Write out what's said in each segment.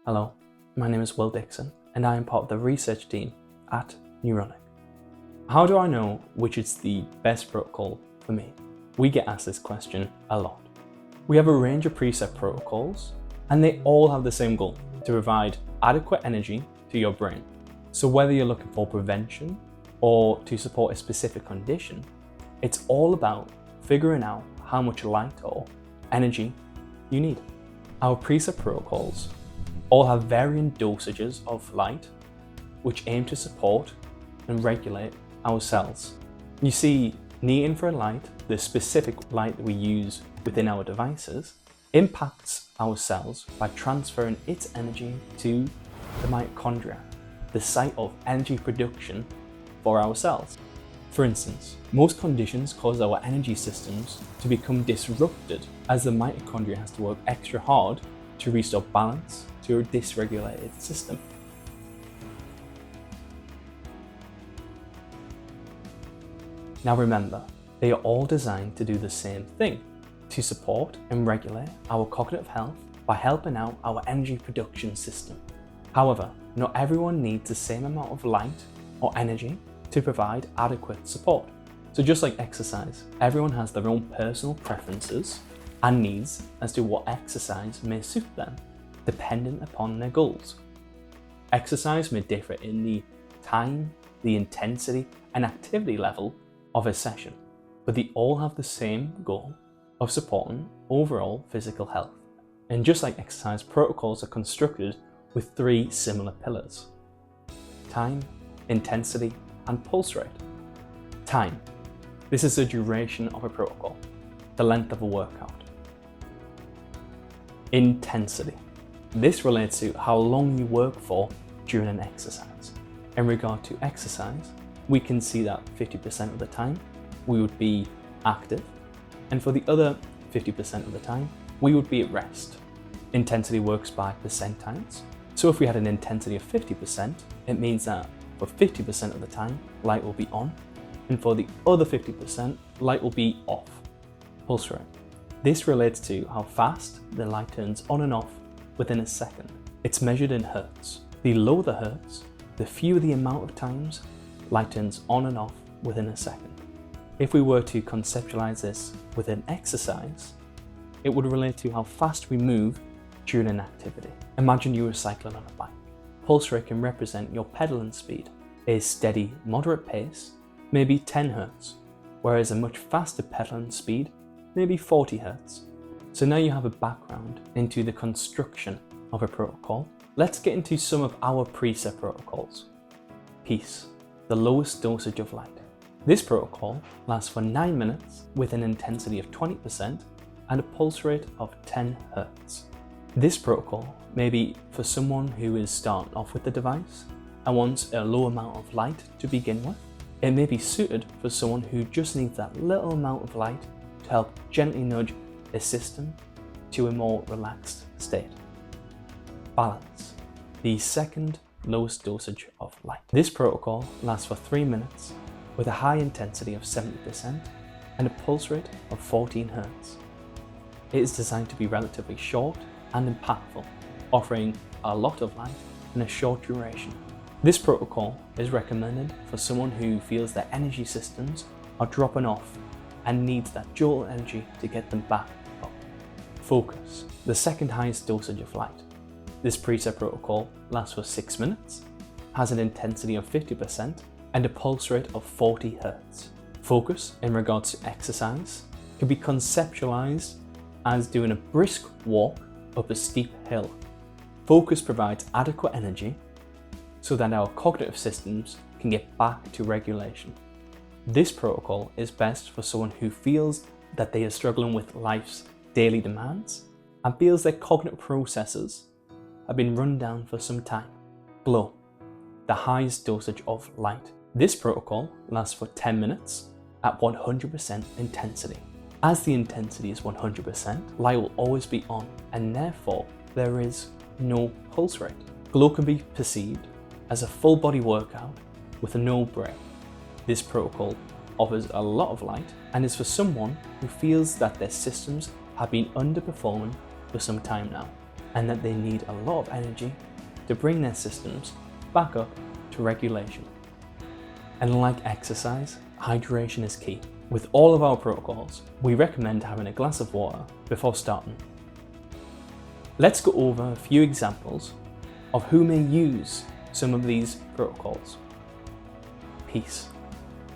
Hello, my name is Will Dixon and I am part of the research team at Neuronic. How do I know which is the best protocol for me? We get asked this question a lot. We have a range of preset protocols and they all have the same goal, to provide adequate energy to your brain. So whether you're looking for prevention or to support a specific condition, it's all about figuring out how much light or energy you need. Our preset protocols all have varying dosages of light which aim to support and regulate our cells. You see, near-infrared light, the specific light that we use within our devices, impacts our cells by transferring its energy to the mitochondria, the site of energy production for our cells. For instance, most conditions cause our energy systems to become disrupted as the mitochondria has to work extra hard to restore balance to a dysregulated system. Now remember, they are all designed to do the same thing, to support and regulate our cognitive health by helping out our energy production system. However, not everyone needs the same amount of light or energy to provide adequate support. So just like exercise, everyone has their own personal preferences and needs as to what exercise may suit them, dependent upon their goals. Exercise may differ in the time, the intensity, and activity level of a session, but they all have the same goal of supporting overall physical health. And just like exercise, protocols are constructed with three similar pillars: time, intensity, and pulse rate. Time. This is the duration of a protocol, the length of a workout. Intensity. This relates to how long you work for during an exercise. In regard to exercise, we can see that 50% of the time we would be active, and for the other 50% of the time we would be at rest. Intensity works by percentiles, so if we had an intensity of 50%, it means that for 50% of the time light will be on, and for the other 50% light will be off. Pulse rate. This relates to how fast the light turns on and off within a second. It's measured in hertz. The lower the hertz, the fewer the amount of times light turns on and off within a second. If we were to conceptualize this within exercise, it would relate to how fast we move during an activity. Imagine you were cycling on a bike. Pulse rate can represent your pedaling speed. A steady, moderate pace may be 10 Hz, whereas a much faster pedaling speed may be 40 Hz. So now you have a background into the construction of a protocol. Let's get into some of our preset protocols. Peace, the lowest dosage of light. This protocol lasts for 9 minutes with an intensity of 20% and a pulse rate of 10 Hz. This protocol may be for someone who is starting off with the device and wants a low amount of light to begin with. It may be suited for someone who just needs that little amount of light to help gently nudge a system to a more relaxed state. Balance, the second lowest dosage of light. This protocol lasts for 3 minutes with a high intensity of 70% and a pulse rate of 14 Hz. It is designed to be relatively short and impactful, offering a lot of light in a short duration. This protocol is recommended for someone who feels their energy systems are dropping off and needs that jolt energy to get them back up. Focus, the second highest dosage of light. This preset protocol lasts for 6 minutes, has an intensity of 50% and a pulse rate of 40 Hz. Focus, in regards to exercise, can be conceptualized as doing a brisk walk up a steep hill. Focus provides adequate energy so that our cognitive systems can get back to regulation. This protocol is best for someone who feels that they are struggling with life's daily demands and feels their cognitive processes have been run down for some time. Glow, the highest dosage of light. This protocol lasts for 10 minutes at 100% intensity. As the intensity is 100%, light will always be on and therefore there is no pulse rate. Glow can be perceived as a full body workout with no break. This protocol offers a lot of light and is for someone who feels that their systems have been underperforming for some time now. and that they need a lot of energy to bring their systems back up to regulation. And like exercise, hydration is key. With all of our protocols, we recommend having a glass of water before starting. Let's go over a few examples of who may use some of these protocols. Peace.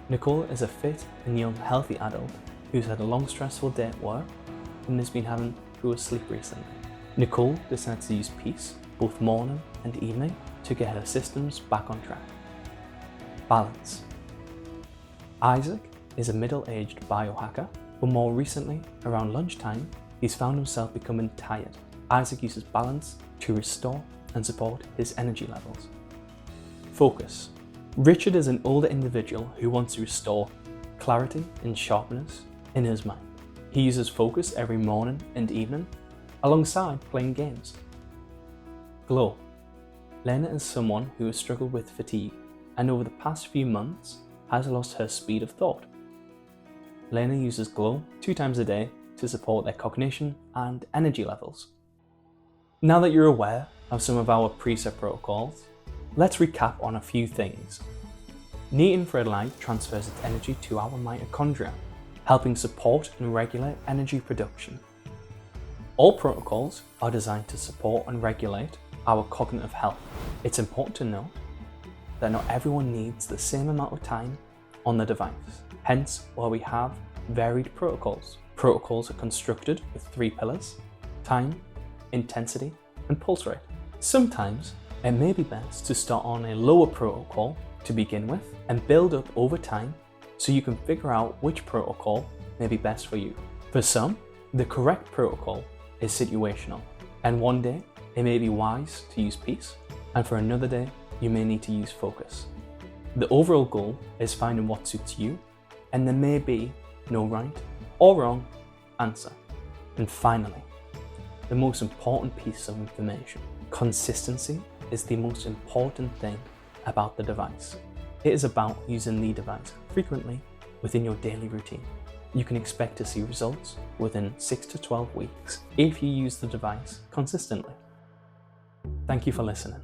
Nicole is a fit and young healthy adult who's had a long stressful day at work and has been having poor sleep recently. Nicole decides to use peace both morning and evening to get her systems back on track. Balance. Isaac is a middle-aged biohacker, but more recently, around lunchtime, he's found himself becoming tired. Isaac uses balance to restore and support his energy levels. Focus. Richard is an older individual who wants to restore clarity and sharpness in his mind. He uses focus every morning and evening, alongside playing games. Glow. Lena is someone who has struggled with fatigue and over the past few months has lost her speed of thought. Lena uses Glow 2 times a day to support their cognition and energy levels. Now that you're aware of some of our preset protocols, let's recap on a few things. Near-infrared light transfers its energy to our mitochondria, helping support and regulate energy production. All protocols are designed to support and regulate our cognitive health. It's important to note that not everyone needs the same amount of time on the device, hence why we have varied protocols. Protocols are constructed with 3 pillars: time, intensity, and pulse rate. Sometimes it may be best to start on a lower protocol to begin with and build up over time so you can figure out which protocol may be best for you. For some, the correct protocol is situational, and one day it may be wise to use peace, and for another day you may need to use focus. The overall goal is finding what suits you, and there may be no right or wrong answer. And finally, the most important piece of information: consistency is the most important thing about the device. It is about using the device frequently within your daily routine. You can expect to see results within 6 to 12 weeks if you use the device consistently. Thank you for listening.